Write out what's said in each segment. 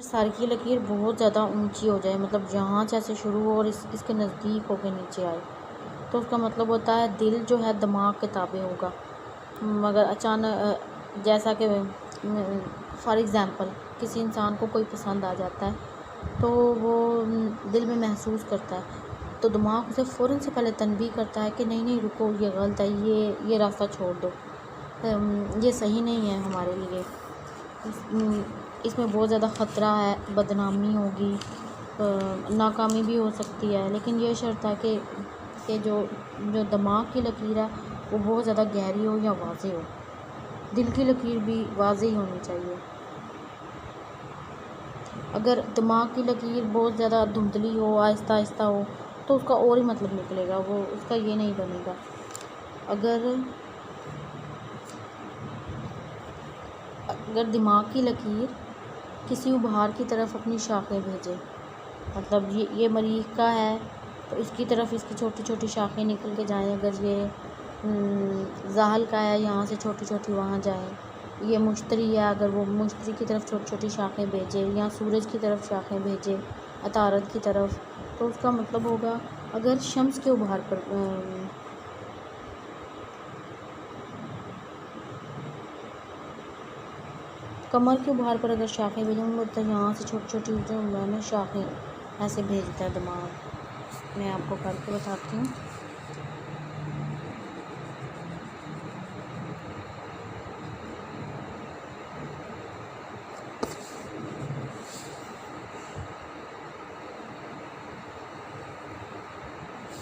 سر کی لکیر بہت زیادہ اونچی ہو جائے، مطلب جہاں سے ایسے شروع ہو اور اس کے نزدیک ہو کے نیچے آئے، تو اس کا مطلب ہوتا ہے دل جو ہے دماغ کے تابع ہوگا۔ مگر اچانک جیسا کہ فار ایگزامپل کسی انسان کو کوئی پسند آ جاتا ہے تو وہ دل میں محسوس کرتا ہے، تو دماغ اسے فوراً سے پہلے تنبیہ کرتا ہے کہ نہیں رکو، یہ غلط ہے، یہ راستہ چھوڑ دو، یہ صحیح نہیں ہے ہمارے لیے، اس میں بہت زیادہ خطرہ ہے، بدنامی ہوگی، ناکامی بھی ہو سکتی ہے، لیکن یہ شرط ہے کہ جو دماغ کی لکیر ہے وہ بہت زیادہ گہری ہو یا واضح ہو۔ دل کی لکیر بھی واضح ہونی چاہیے۔ اگر دماغ کی لکیر بہت زیادہ دھندلی ہو، آہستہ آہستہ ہو، تو اس کا اور ہی مطلب نکلے گا، وہ اس کا یہ نہیں بنے گا۔ اگر دماغ کی لکیر کسی ابھار کی طرف اپنی شاخیں بھیجے، مطلب یہ مریخ کا ہے تو اس کی طرف اس کی چھوٹی چھوٹی شاخیں نکل کے جائیں، اگر یہ زحل کا ہے یہاں سے چھوٹی چھوٹی وہاں جائیں، یہ مشتری ہے اگر وہ مشتری کی طرف چھوٹی چھوٹی شاخیں بھیجے، یا سورج کی طرف شاخیں بھیجے، عطارد کی طرف، تو اس کا مطلب ہوگا اگر شمس کے ابھار پر کمر کے ابھار پر اگر شاخیں بھیجیں تو یہاں سے چھوٹی چھوٹی جو میں نے شاخیں ایسے بھیجتا ہے دماغ۔ میں آپ کو کر کے بتاتی ہوں۔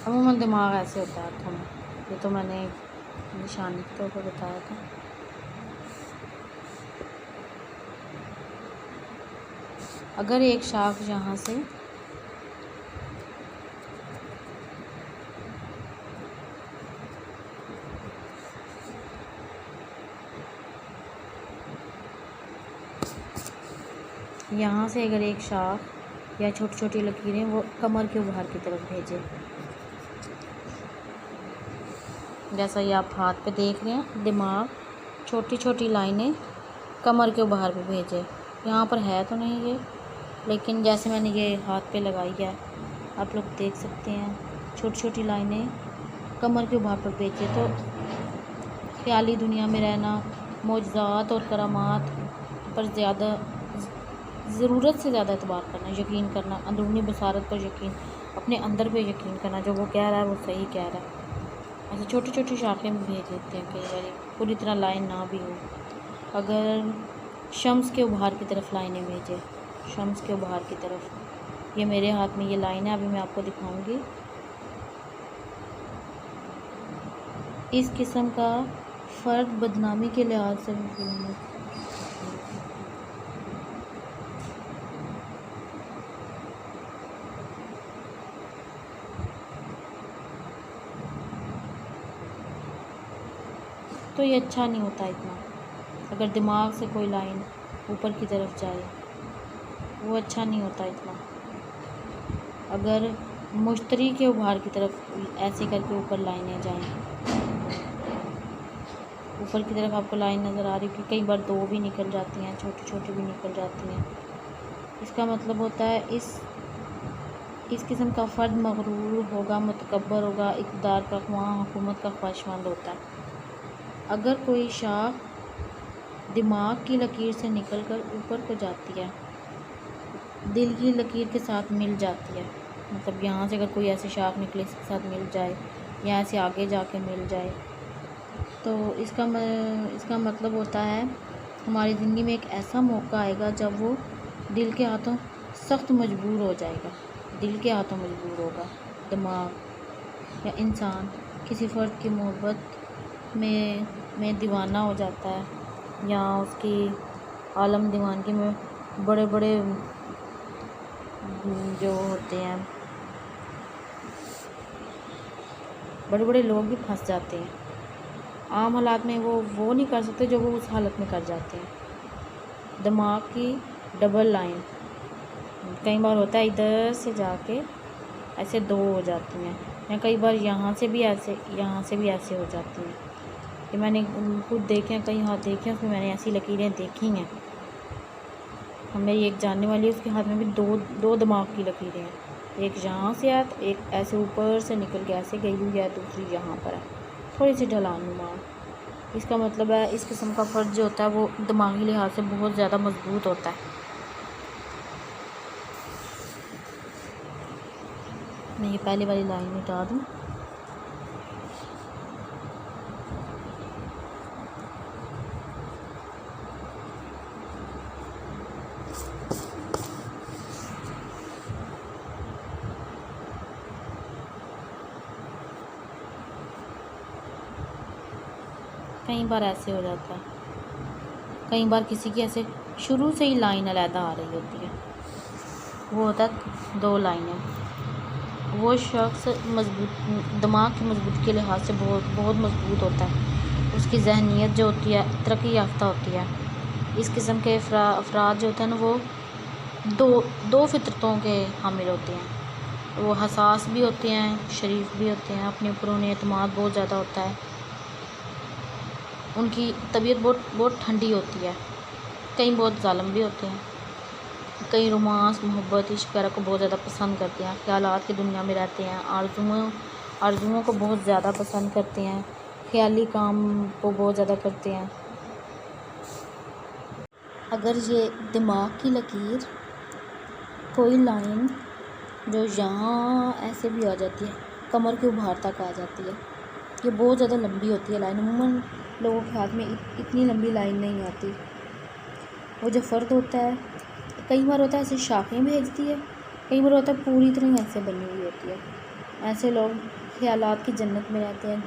عموماً دماغ ایسے ہوتا ہے، یہ تو میں نے نشانی کے طور پر بتایا تھا۔ اگر ایک شاخ یہاں سے اگر ایک شاخ یا چھوٹی چھوٹی لکیریں وہ کمر کے ابھار کی طرف بھیجے، جیسا یہ آپ ہاتھ پہ دیکھ رہے ہیں، دماغ چھوٹی چھوٹی لائنیں کمر کے ابھار پہ بھیجے، یہاں پر ہے تو نہیں یہ، لیکن جیسے میں نے یہ ہاتھ پہ لگائی ہے آپ لوگ دیکھ سکتے ہیں، چھوٹی چھوٹی لائنیں کمر کے ابھار پر بھیجے، تو خیالی دنیا میں رہنا، معجزات اور کرامات پر ضرورت سے زیادہ اعتبار کرنا، یقین کرنا، اندرونی بصارت پر یقین، اپنے اندر پہ یقین کرنا، جو وہ کہہ رہا ہے وہ صحیح کہہ رہا ہے، ایسے چھوٹی چھوٹی شاخیں بھیج دیتے ہیں کئی بار، پوری طرح لائن نہ بھی ہو۔ اگر شمس کے ابھار کی طرف لائنیں بھیجے، شمس کے ابھار کی طرف، یہ میرے ہاتھ میں یہ لائن ہے، ابھی میں آپ کو دکھاؤں گی۔ اس قسم کا فرد بدنامی کے لحاظ سے تو یہ اچھا نہیں ہوتا اتنا، اگر دماغ سے کوئی لائن اوپر کی طرف جائے وہ اچھا نہیں ہوتا اتنا۔ اگر مشتری کے ابھار کی طرف ایسے کر کے اوپر لائنیں جائیں، اوپر کی طرف آپ کو لائن نظر آ رہی کہ کئی بار دو بھی نکل جاتی ہیں، چھوٹی چھوٹی بھی نکل جاتی ہیں، اس کا مطلب ہوتا ہے اس قسم کا فرد مغرور ہوگا، متکبر ہوگا، اقتدار کا خواہاں، حکومت کا خواہشمند ہوتا ہے۔ اگر کوئی شاخ دماغ کی لکیر سے نکل کر اوپر کو جاتی ہے، دل کی لکیر کے ساتھ مل جاتی ہے، مطلب یہاں سے اگر کوئی ایسی شاخ نکلے اس کے ساتھ مل جائے یا ایسے آگے جا کے مل جائے، تو اس کا مطلب ہوتا ہے ہماری زندگی میں ایک ایسا موقع آئے گا جب وہ دل کے ہاتھوں سخت مجبور ہو جائے گا، دل کے ہاتھوں مجبور ہوگا، دماغ یا انسان کسی فرد کی محبت میں دیوانہ ہو جاتا ہے، یا اس کی عالم دیوانگی میں بڑے بڑے جو ہوتے ہیں بڑے بڑے لوگ بھی پھنس جاتے ہیں، عام حالات میں وہ نہیں کر سکتے جو وہ اس حالت میں کر جاتے ہیں۔ دماغ کی ڈبل لائن کئی بار ہوتا ہے ادھر سے جا کے ایسے دو ہو جاتی ہیں، یا کئی بار یہاں سے بھی ایسے ہو جاتی ہیں، کہ میں نے خود دیکھے ہیں، کئی ہاتھ دیکھے ہیں اس میں میں نے ایسی لکیریں دیکھی ہیں۔ میری ایک جاننے والی ہے، اس کے ہاتھ میں بھی دو دماغ کی لکیریں ہیں، ایک یہاں سے ہے، ایک ایسے اوپر سے نکل کے ایسے گئی ہوئی ہے، دوسری یہاں پر ہے، تھوڑی سی ڈھلان نما۔ اس کا مطلب ہے اس قسم کا فرد جو ہوتا ہے وہ دماغی لحاظ سے بہت زیادہ مضبوط ہوتا ہے۔ میں یہ پہلے والی لائن مٹا دوں۔ کئی بار ایسے ہو جاتا ہے، کئی بار کسی کی ایسے شروع سے ہی لائن علیحدہ آ رہی ہوتی ہے، وہ ہوتا ہے 2 لائنیں۔ وہ شخص دماغ کی مضبوطی کے لحاظ سے بہت مضبوط ہوتا ہے، اس کی ذہنیت جو ہوتی ہے ترقی یافتہ ہوتی ہے۔ اس قسم کے افراد جو ہوتے ہیں نا وہ دو فطرتوں کے حامل ہوتے ہیں، وہ حساس بھی ہوتے ہیں، شریف بھی ہوتے ہیں، اپنے اوپر انہیں اعتماد بہت زیادہ ہوتا ہے، ان کی طبیعت بہت ٹھنڈی ہوتی ہے، کئی بہت ظالم بھی ہوتے ہیں، کئی رومانس، محبت، عشق وغیرہ کو بہت زیادہ پسند کرتے ہیں، خیالات کی دنیا میں رہتے ہیں، آرزوؤں کو بہت زیادہ پسند کرتے ہیں، خیالی کام کو بہت زیادہ کرتے ہیں۔ اگر یہ دماغ کی لکیر کوئی لائن جو یہاں ایسے بھی آ جاتی ہے، کمر کے ابھار تک آ جاتی ہے، یہ بہت زیادہ لمبی ہوتی ہے لائن، عموماً لوگوں کے ہاتھ میں اتنی لمبی لائن نہیں آتی۔ وہ جو فرد ہوتا ہے کئی بار ہوتا ہے ایسے شاخیں بھیجتی ہے، کئی بار ہوتا ہے پوری طرح ایسے بنی ہوئی ہوتی ہے۔ ایسے لوگ خیالات کی جنت میں رہتے ہیں،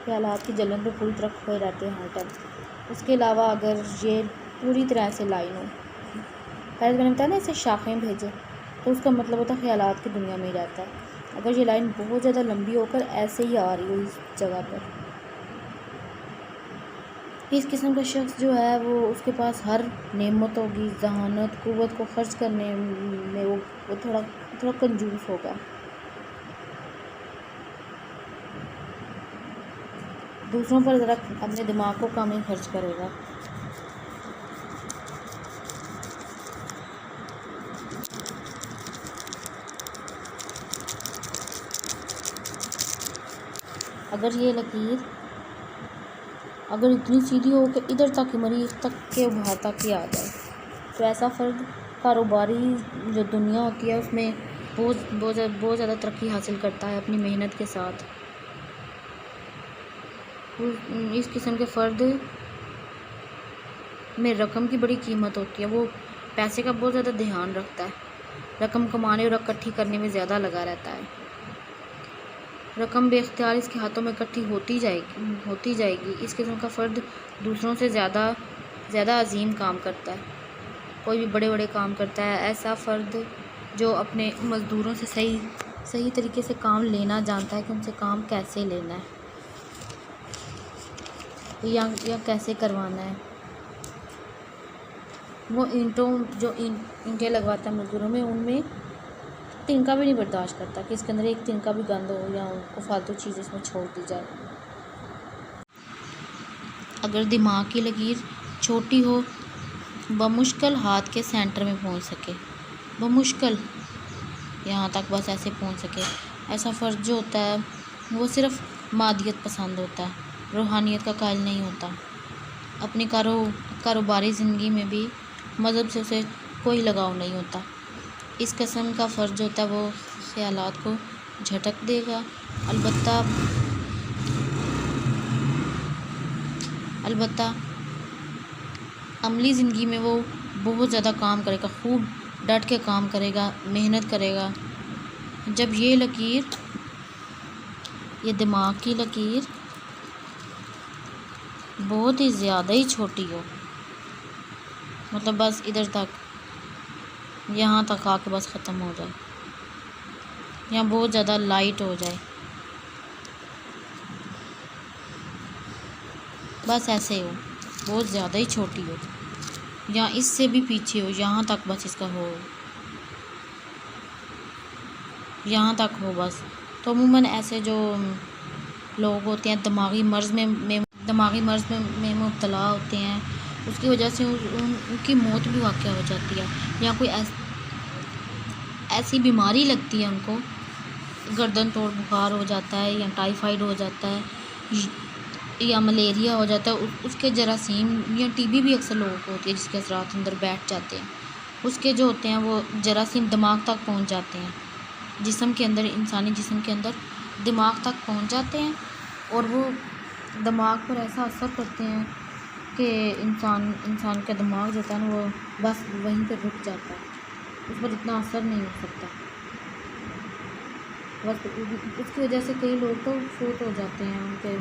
خیالات کی جنت میں پوری طرح کھوئے رہتے ہیں ہر ٹائم۔ اس کے علاوہ اگر یہ پوری طرح سے لائن ہو، پہلے میں نے بتایا نا ایسے شاخیں بھیجے، تو اس کا مطلب ہوتا ہے خیالات کی دنیا میں ہی رہتا ہے۔ اگر یہ لائن بہت زیادہ لمبی ہو کر ایسے ہی آ رہی ہو اس جگہ پر، اس قسم کا شخص جو ہے وہ اس کے پاس ہر نعمت ہوگی، ذہانت، قوت کو خرچ کرنے میں وہ تھوڑا کنجوس ہوگا۔ دوسروں پر ذرا اپنے دماغ کو کم ہی خرچ کرے گا۔ اگر یہ لکیر اگر اتنی سیدھی ہو کہ ادھر تک مریخ تک کے ابھار تک ہی آ جائے، تو ایسا فرد کاروباری جو دنیا ہوتی ہے اس میں بہت زیادہ ترقی حاصل کرتا ہے اپنی محنت کے ساتھ۔ اس قسم کے فرد میں رقم کی بڑی قیمت ہوتی ہے، وہ پیسے کا بہت زیادہ دھیان رکھتا ہے، رقم کمانے اور اکٹھی کرنے میں زیادہ لگا رہتا ہے۔ رقم بے اختیار اس کے ہاتھوں میں اکٹھی ہوتی جائے گی۔ اس قسم کا فرد دوسروں سے زیادہ عظیم کام کرتا ہے، کوئی بھی بڑے کام کرتا ہے۔ ایسا فرد جو اپنے مزدوروں سے صحیح طریقے سے کام لینا جانتا ہے کہ ان سے کام کیسے لینا ہے یا کیسے کروانا ہے۔ وہ اینٹیں لگواتا ہے مزدوروں میں، ان میں تنکا بھی نہیں برداشت کرتا کہ اس کے اندر ایک تنکا بھی گند ہو یا ان کو فالتو چیز اس میں چھوڑ دی جائے۔ اگر دماغ کی لکیر چھوٹی ہو، بمشکل ہاتھ کے سینٹر میں پہنچ سکے، بمشکل یہاں تک بس ایسے پہنچ سکے، ایسا فرد جو ہوتا ہے وہ صرف مادیت پسند ہوتا ہے، روحانیت کا قائل نہیں ہوتا۔ اپنی کاروباری زندگی میں بھی مذہب سے اسے کوئی لگاؤ نہیں ہوتا۔ اس قسم کا فرد جو ہوتا ہے وہ خیالات کو جھٹک دے گا، البتہ عملی زندگی میں وہ بہت زیادہ کام کرے گا، خوب ڈٹ کے کام کرے گا، محنت کرے گا۔ جب یہ دماغ کی لکیر بہت ہی زیادہ ہی چھوٹی ہو، مطلب بس ادھر تک یہاں تک آ کے بس ختم ہو جائے، یا بہت زیادہ لائٹ ہو جائے، بس ایسے ہو، بہت زیادہ ہی چھوٹی ہو یا اس سے بھی پیچھے ہو، یہاں تک بس اس کا ہو، یہاں تک ہو بس، تو عموماً ایسے جو لوگ ہوتے ہیں دماغی مرض میں مبتلا ہوتے ہیں، اس کی وجہ سے ان کی موت بھی واقع ہو جاتی ہے، یا کوئی ایسی بیماری لگتی ہے ان کو، گردن توڑ بخار ہو جاتا ہے، یا ٹائیفائڈ ہو جاتا ہے، یا ملیریا ہو جاتا ہے، اس کے جراثیم، یا ٹی بی بھی اکثر لوگوں کو ہوتی ہے جس کے اثرات اندر بیٹھ جاتے ہیں، اس کے جو ہوتے ہیں وہ جراثیم دماغ تک پہنچ جاتے ہیں، جسم کے اندر، انسانی جسم کے اندر دماغ تک پہنچ جاتے ہیں، اور وہ دماغ پر ایسا اثر کرتے ہیں کہ انسان کا دماغ جو ہوتا ہے نا وہ بس وہیں پہ رک جاتا ہے، اس پر اتنا اثر نہیں ہو سکتا، بس اس کی وجہ سے کئی لوگ تو فوت ہو جاتے ہیں، ان کے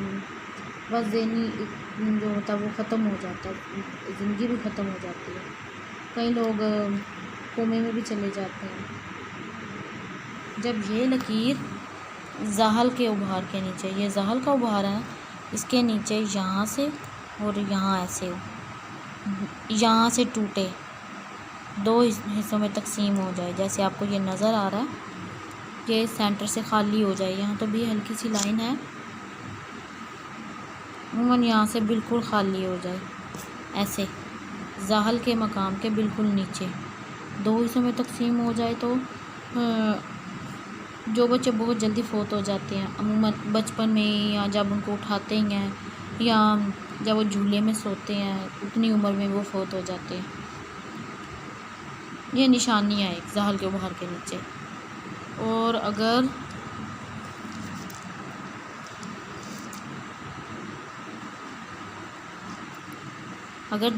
بس ذہنی جو ہوتا ہے وہ ختم ہو جاتا ہے، زندگی بھی ختم ہو جاتی ہے، کئی لوگ کومے میں بھی چلے جاتے ہیں۔ جب یہ لکیر زحل کے ابھار کے نیچے، یہ زحل کا ابھار ہے، اس کے نیچے یہاں سے اور یہاں ایسے یہاں سے ٹوٹے، دو حصوں میں تقسیم ہو جائے، جیسے آپ کو یہ نظر آ رہا ہے کہ سینٹر سے خالی ہو جائے، یہاں تو بھی ہلکی سی لائن ہے، عموماً یہاں سے بالکل خالی ہو جائے، ایسے زحل کے مقام کے بالکل نیچے دو حصوں میں تقسیم ہو جائے، تو جو بچے بہت جلدی فوت ہو جاتے ہیں، عموماً بچپن میں، یا جب ان کو اٹھاتے ہیں، یا جب وہ جھولے میں سوتے ہیں، اتنی عمر میں وہ فوت ہو جاتے ہیں، یہ نشانی ہے ایک زحل کے ابھار کے نیچے۔ اور اگر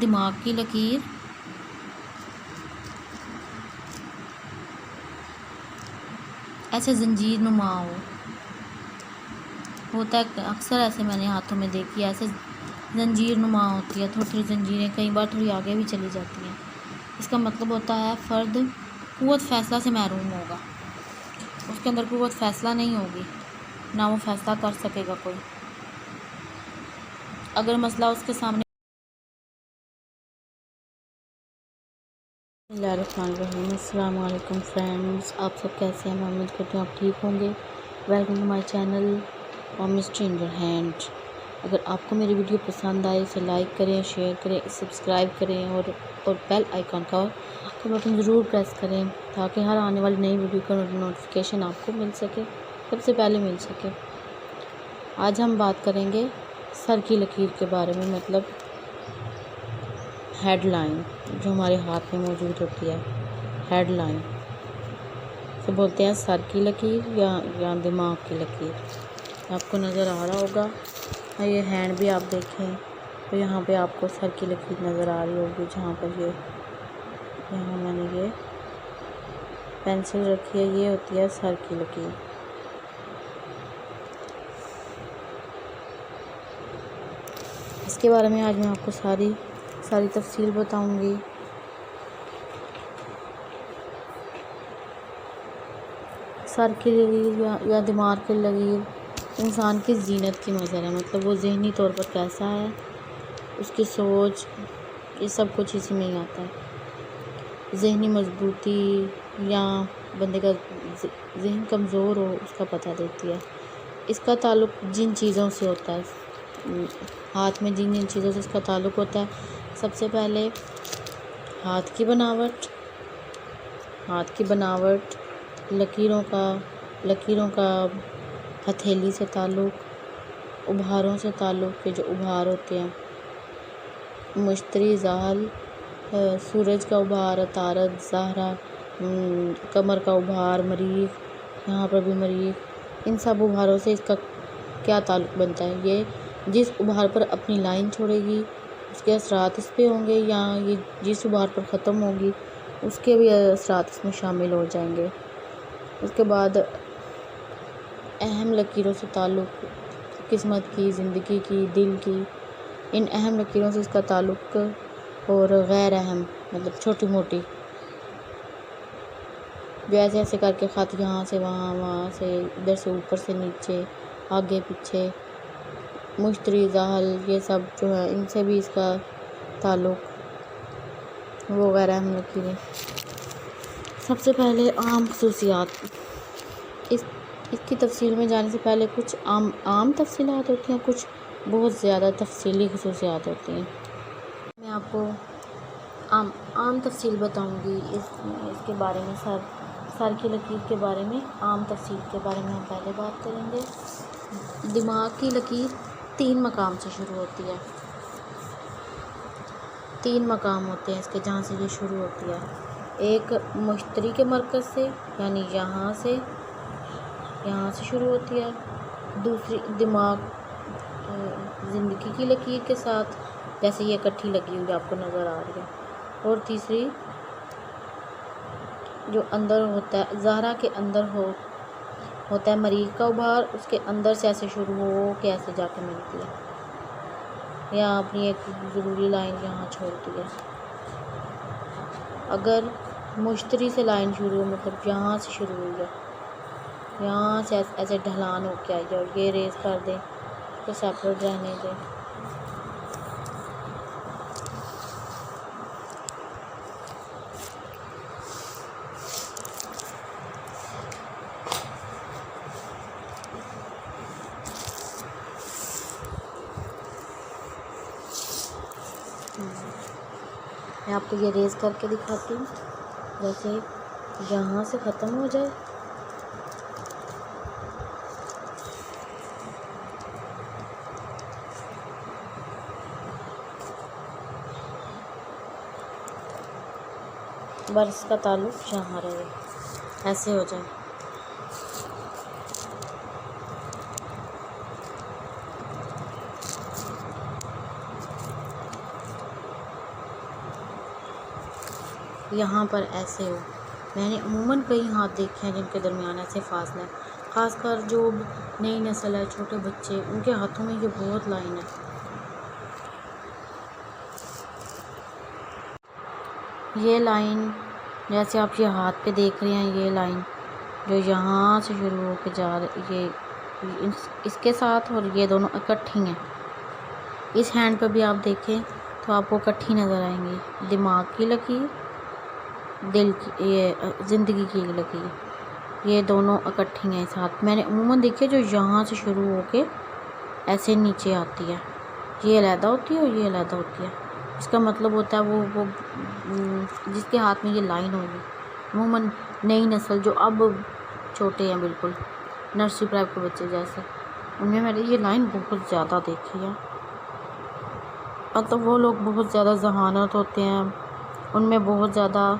دماغ کی لکیر ایسے زنجیر نما ہوتا ہے، اکثر ایسے میں نے ہاتھوں میں دیکھی ہے، ایسے زنجیر نما ہوتی ہے، تھوڑی تھوڑی زنجیریں، کئی بار تھوڑی آگے بھی چلی جاتی ہیں، اس کا مطلب ہوتا ہے فرد قوت فیصلہ سے محروم ہوگا، اس کے اندر قوت فیصلہ نہیں ہوگی، نہ وہ فیصلہ کر سکے گا کوئی، اگر مسئلہ اس کے سامنے۔ بسم اللہ الرحمن الرحیم، السلام علیکم فرینڈز، آپ سب کیسے ہیں؟ میں امید کرتی ہوں آپ ٹھیک ہوں گے۔ Welcome to my channel mystery in your hand. اگر آپ کو میری ویڈیو پسند آئے اسے لائک کریں، شیئر کریں، سبسکرائب کریں، اور بیل آئیکن کا بٹن ضرور پریس کریں تاکہ ہر آنے والی نئی ویڈیو کا نوٹیفیکیشن آپ کو مل سکے، سب سے پہلے مل سکے۔ آج ہم بات کریں گے سر کی لکیر کے بارے میں، مطلب ہیڈ لائن جو ہمارے ہاتھ میں موجود ہوتی ہے، ہیڈ لائن سے بولتے ہیں سر کی لکیر یا دماغ کی لکیر۔ آپ کو نظر آ رہا ہوگا، یہ ہینڈ بھی آپ دیکھیں تو یہاں پہ آپ کو سر کی لکیر نظر آ رہی ہوگی، جہاں پر یہاں میں نے یہ پینسل رکھی ہے، یہ ہوتی ہے سر کی لکیر۔ اس کے بارے میں آج میں آپ کو ساری تفصیل بتاؤں گی۔ سر کی لکیر یا دماغ کی لکیر انسان کی زینت کی مظہر ہے، مطلب وہ ذہنی طور پر کیسا ہے، اس کی سوچ، یہ سب کچھ اسی میں ہی آتا ہے۔ ذہنی مضبوطی یا بندے کا ذہن کمزور ہو اس کا پتہ دیتی ہے۔ اس کا تعلق جن چیزوں سے ہوتا ہے، ہاتھ میں جن چیزوں سے اس کا تعلق ہوتا ہے، سب سے پہلے ہاتھ کی بناوٹ، لکیروں کا ہتھیلی سے تعلق، ابھاروں سے تعلق، کے جو ابھار ہوتے ہیں، مشتری، زحل، سورج کا ابھار، عطارد، زہرہ، کمر کا ابھار، مریخ، یہاں پر بھی مریخ، ان سب ابھاروں سے اس کا کیا تعلق بنتا ہے؟ یہ جس ابھار پر اپنی لائن چھوڑے گی اس کے اثرات اس پہ ہوں گے، یا یہ جس ابھار پر ختم ہوگی اس کے بھی اثرات اس میں شامل ہو جائیں گے۔ اس کے بعد اہم لکیروں سے تعلق، قسمت کی، زندگی کی، دل کی، ان اہم لکیروں سے اس کا تعلق، اور غیر اہم مطلب چھوٹی موٹی، جو ایسے کر کے خط یہاں سے وہاں سے ادھر سے اوپر سے نیچے، آگے پیچھے، مشتری، زحل، یہ سب جو ہے ان سے بھی اس کا تعلق، وہ غیر اہم لکیریں۔ سب سے پہلے عام خصوصیات، اس کی تفصیل میں جانے سے پہلے کچھ عام تفصیلات ہوتی ہیں، کچھ بہت زیادہ تفصیلی خصوصیات ہوتی ہیں۔ میں آپ کو عام تفصیل بتاؤں گی اس کے بارے میں، سر کی لکیر کے بارے میں عام تفصیل کے بارے میں ہم پہلے بات کریں گے۔ دماغ کی لکیر 3 مقام سے شروع ہوتی ہے، 3 مقام ہوتے ہیں اس کے جہاں سے یہ شروع ہوتی ہے۔ ایک مشتری کے مرکز سے، یعنی یہاں سے شروع ہوتی ہے۔ دوسری دماغ زندگی کی لکیر کے ساتھ، جیسے یہ اکٹھی لگی ہوئی آپ کو نظر آ رہی ہے۔ اور تیسری جو اندر ہوتا ہے، زہرا کے اندر ہوتا ہے مریض کا ابھار، اس کے اندر سے ایسے شروع ہو کے ایسے جا کے ملتی ہے، یہاں اپنی ایک ضروری لائن یہاں چھوڑتی ہے۔ اگر مشتری سے لائن شروع ہو، مطلب یہاں سے شروع ہوئی ہے، یہاں سے ایسے ڈھلان ہو کے آئی ہے اور یہ ریز کر دیں تو سیپریٹ رہنے دیں۔ میں آپ کو یہ ریز کر کے دکھاتی ہوں، جیسے یہاں سے ختم ہو جائے، برس کا تعلق یہاں رہے، ایسے ہو جائے۔ یہاں پر ایسے ہو۔ میں نے عموماً کئی ہاتھ دیکھے ہیں جن کے درمیان ایسے فاصلہ ہے، خاص کر جو نئی نسل ہے، چھوٹے بچے، ان کے ہاتھوں میں یہ بہت لائن ہے۔ یہ لائن جیسے آپ یہ ہاتھ پہ دیکھ رہے ہیں، یہ لائن جو یہاں سے شروع ہو کے جا رہی، یہ اس کے ساتھ، اور یہ دونوں اکٹھی ہیں۔ اس ہینڈ پہ بھی آپ دیکھیں تو آپ کو اکٹھی نظر آئیں گی، دماغ کی لکیر، دل کی، یہ زندگی کی لکیر، یہ دونوں اکٹھی ہیں اس ہاتھ۔ میں نے عموماً دیکھے جو یہاں سے شروع ہو کے ایسے نیچے آتی ہے، یہ علیحدہ ہوتی ہے اور یہ علیحدہ ہوتی ہے۔ اس کا مطلب ہوتا ہے وہ جس کے ہاتھ میں یہ لائن ہوگی، عموماً نئی نسل جو اب چھوٹے ہیں، بالکل نرسری پرائپ کے بچے جیسے، ان میں نے یہ لائن بہت زیادہ دیکھی ہے۔ مطلب وہ لوگ بہت زیادہ ذہانت ہوتے ہیں، ان میں بہت زیادہ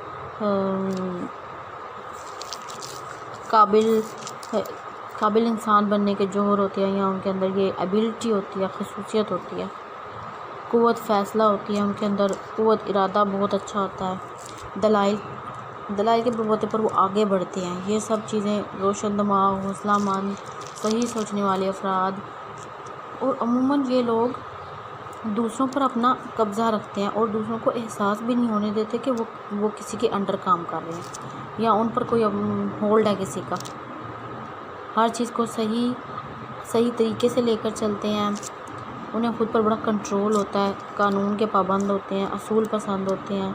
قابل انسان بننے کے جوہر ہوتے ہیں، یا ان کے اندر یہ ایبلٹی ہوتی ہے، خصوصیت ہوتی ہے، قوت فیصلہ ہوتی ہے ان کے اندر، قوت ارادہ بہت اچھا ہوتا ہے، دلائل کے بلبوتے پر وہ آگے بڑھتے ہیں۔ یہ سب چیزیں روشن دماغ، حوصلہ مند، صحیح سوچنے والے افراد، اور عموماً یہ لوگ دوسروں پر اپنا قبضہ رکھتے ہیں اور دوسروں کو احساس بھی نہیں ہونے دیتے کہ وہ کسی کے انڈر کام کر رہے ہیں یا ان پر کوئی ہولڈ ہے کسی کا۔ ہر چیز کو صحیح طریقے سے لے کر چلتے ہیں، انہیں خود پر بڑا کنٹرول ہوتا ہے، قانون کے پابند ہوتے ہیں، اصول پسند ہوتے ہیں،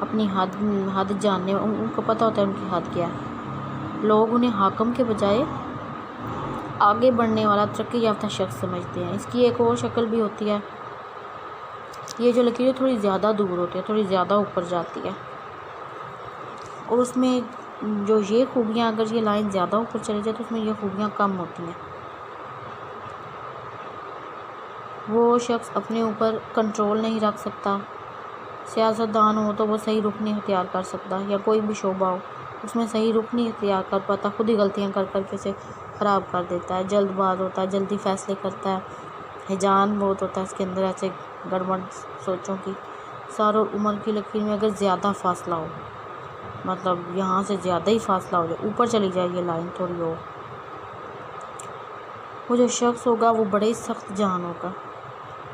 اپنی حد جاننے، ان کو پتہ ہوتا ہے ان کی حد کیا ہے۔ لوگ انہیں حاکم کے بجائے آگے بڑھنے والا، ترقی یافتہ شخص سمجھتے ہیں۔ اس کی ایک اور شکل بھی ہوتی ہے، یہ جو لکیر تھوڑی زیادہ دور ہوتی ہے، تھوڑی زیادہ اوپر جاتی ہے، اور اس میں جو یہ خوبیاں، اگر یہ لائن زیادہ اوپر چلی جائے تو اس میں یہ خوبیاں کم ہوتی ہیں۔ وہ شخص اپنے اوپر کنٹرول نہیں رکھ سکتا، سیاستدان ہو تو وہ صحیح رخ نہیں اختیار کر سکتا، یا کوئی بھی شعبہ ہو اس میں صحیح رخ نہیں اختیار کر پاتا، خود ہی غلطیاں کر کے اسے خراب کر دیتا ہے، جلد باز ہوتا ہے، جلدی فیصلے کرتا ہے، ہیجان بہت ہوتا ہے اس کے اندر، ایسے گڑبڑ سوچوں کی۔ سر اور عمر کی لکیر میں اگر زیادہ فاصلہ ہو، مطلب یہاں سے زیادہ ہی فاصلہ ہو جائے، اوپر چلی جائے یہ لائن تھوڑی ہو، وہ جو شخص ہوگا وہ بڑے سخت جان ہوگا،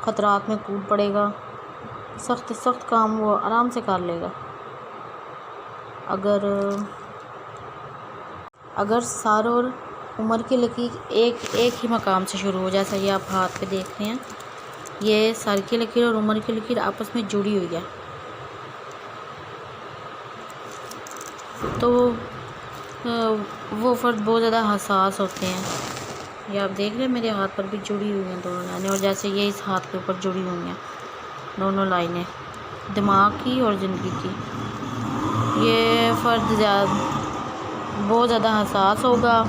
خطرات میں کود پڑے گا، سخت کام وہ آرام سے کر لے گا۔ اگر سر اور عمر کی لکیر ایک ہی مقام سے شروع ہو، جیسا یہ آپ ہاتھ پہ دیکھ رہے ہیں، یہ سر کی لکیر اور عمر کی لکیر آپس میں جڑی ہوئی ہے، تو وہ فرد بہت زیادہ حساس ہوتے ہیں۔ یہ آپ دیکھ رہے ہیں میرے ہاتھ پر بھی جڑی ہوئی ہیں دونوں لائنیں، اور جیسے یہ اس ہاتھ کے اوپر جڑی ہوئی ہیں دونوں لائنیں، دماغ کی اور زندگی کی۔ یہ فرد بہت زیادہ حساس ہوگا،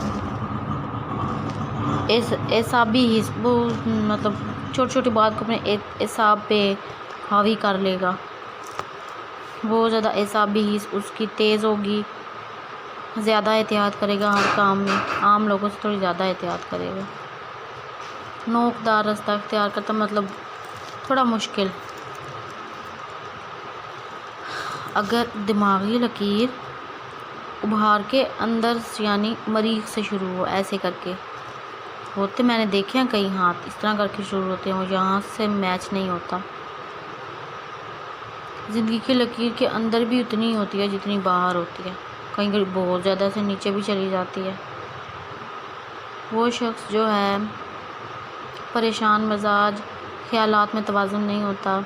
اعصابی حص مطلب چھوٹی چھوٹی بات کو اپنے اعصاب پہ حاوی کر لے گا، بہت زیادہ اعصابی حص اس کی تیز ہوگی، زیادہ احتیاط کرے گا ہر کام میں، عام لوگوں سے تھوڑی زیادہ احتیاط کرے گا۔ نوکدار راستہ اختیار کرتا مطلب تھوڑا مشکل۔ اگر دماغی لکیر ابھار کے اندر یعنی مریخ سے شروع ہو، ایسے کر کے ہوتے، میں نے دیکھے ہیں کئی ہاتھ اس طرح کر کے شروع ہوتے ہیں، وہ یہاں سے میچ نہیں ہوتا۔ زندگی کی لکیر کے اندر بھی اتنی ہوتی ہے جتنی باہر ہوتی ہے، کہیں کہیں بہت زیادہ سے نیچے بھی چلی جاتی ہے۔ وہ شخص جو ہے پریشان مزاج، خیالات میں توازن نہیں ہوتا،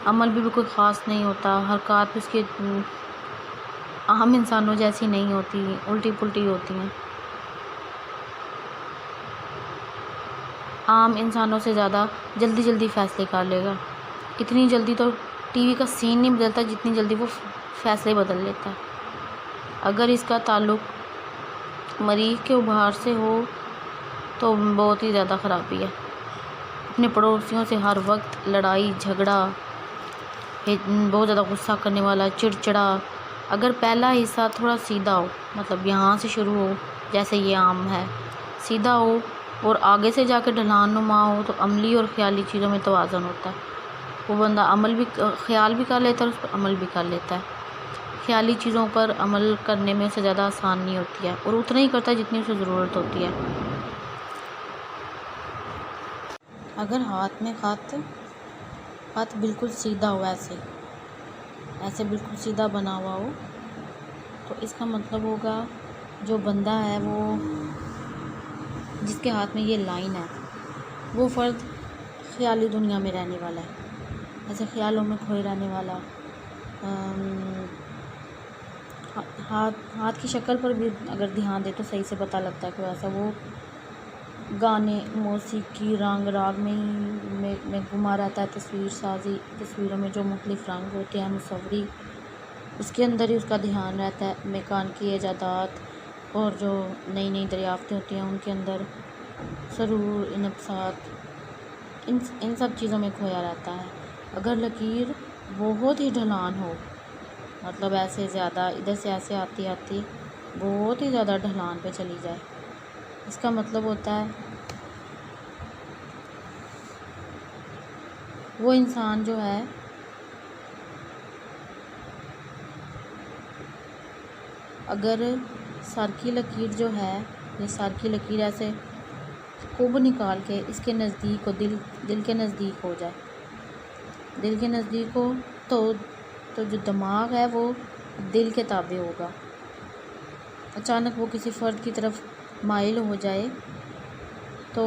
عمل بھی کوئی خاص نہیں ہوتا، حرکات بھی اس کی عام انسانوں جیسی نہیں ہوتی، الٹی پلٹی ہوتی ہیں، عام انسانوں سے زیادہ جلدی جلدی فیصلے کر لے گا۔ اتنی جلدی تو ٹی وی کا سین نہیں بدلتا جتنی جلدی وہ فیصلے بدل لیتا ہے۔ اگر اس کا تعلق مریخ کے ابھار سے ہو تو بہت ہی زیادہ خرابی ہے۔ اپنے پڑوسیوں سے ہر وقت لڑائی جھگڑا، بہت زیادہ غصہ کرنے والا، چڑچڑا۔ اگر پہلا حصہ تھوڑا سیدھا ہو، مطلب یہاں سے شروع ہو جیسے یہ عام ہے، سیدھا ہو اور آگے سے جا کے ڈھلان نما ہو، تو عملی اور خیالی چیزوں میں توازن ہوتا ہے۔ وہ بندہ خیال بھی کر لیتا ہے اور اس پر عمل بھی کر لیتا ہے۔ خیالی چیزوں پر عمل کرنے میں اسے زیادہ آسانی ہوتی ہے اور اتنا ہی کرتا ہے جتنی اسے ضرورت ہوتی ہے۔ اگر ہاتھ میں خط بالکل سیدھا ہو، ایسے بالکل سیدھا بنا ہوا ہو، تو اس کا مطلب ہوگا جو بندہ ہے وہ جس کے ہاتھ میں یہ لائن ہے، وہ فرد خیالی دنیا میں رہنے والا ہے، ایسے خیالوں میں کھوئے رہنے والا۔ ہاتھ کی شکل پر بھی اگر دھیان دے تو صحیح سے پتہ لگتا ہے کہ ایسا وہ گانے، موسیقی، رنگ راگ میں گما رہتا ہے، تصویر سازی، تصویروں میں جو مختلف رنگ ہوتے ہیں، مصوری، اس کے اندر ہی اس کا دھیان رہتا ہے۔ میکانیکی ایجادات اور جو نئی نئی دریافتیں ہوتی ہیں ان کے اندر سرور، انبساط، ان سب چیزوں میں کھویا رہتا ہے۔ اگر لکیر بہت ہی ڈھلان ہو، مطلب ایسے زیادہ ادھر سے ایسے آتی آتی بہت ہی زیادہ ڈھلان پہ چلی جائے، اس کا مطلب ہوتا ہے وہ انسان جو ہے اگر سر کی لکیر جو ہے، یہ سر کی لکیر ایسے کب نکال کے اس کے نزدیک ہو، دل کے نزدیک ہو جائے، دل کے نزدیک ہو تو جو دماغ ہے وہ دل کے تابع ہوگا۔ اچانک وہ کسی فرد کی طرف مائل ہو جائے تو